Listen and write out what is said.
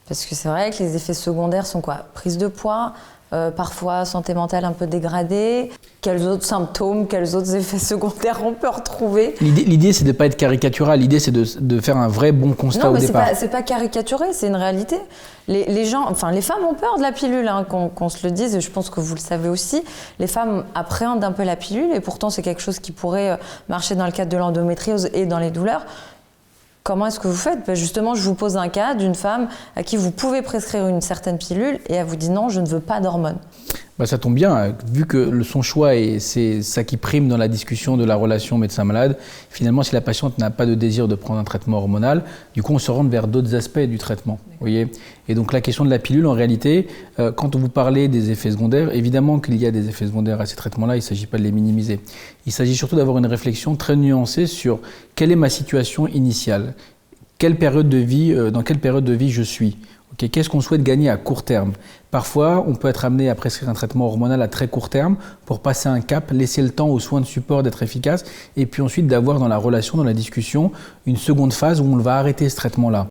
Parce que c'est vrai que les effets secondaires sont quoi? Prise de poids, parfois santé mentale un peu dégradée. Quels autres symptômes, quels autres effets secondaires on peut retrouver? L'idée, c'est de ne pas être caricatural. L'idée, c'est de faire un vrai bon constat au départ. Non, mais c'est pas caricaturé, c'est une réalité. Les gens, enfin les femmes ont peur de la pilule, hein, qu'on se le dise, et je pense que vous le savez aussi. Les femmes appréhendent un peu la pilule, et pourtant c'est quelque chose qui pourrait marcher dans le cadre de l'endométriose et dans les douleurs. Comment est-ce que vous faites? Ben justement, je vous pose un cas d'une femme à qui vous pouvez prescrire une certaine pilule et elle vous dit non, je ne veux pas d'hormones. Ben, ça tombe bien, vu que son choix, c'est ça qui prime dans la discussion de la relation médecin-malade. Finalement, si la patiente n'a pas de désir de prendre un traitement hormonal, du coup, on se rend vers d'autres aspects du traitement. Vous voyez. Et donc, la question de la pilule, en réalité, quand vous parlez des effets secondaires, évidemment qu'il y a des effets secondaires à ces traitements-là, il ne s'agit pas de les minimiser. Il s'agit surtout d'avoir une réflexion très nuancée sur quelle est ma situation initiale, dans quelle période de vie je suis. Okay, qu'est-ce qu'on souhaite gagner à court terme? Parfois, on peut être amené à prescrire un traitement hormonal à très court terme pour passer un cap, laisser le temps aux soins de support d'être efficaces et puis ensuite d'avoir dans la relation, dans la discussion, une seconde phase où on va arrêter ce traitement-là.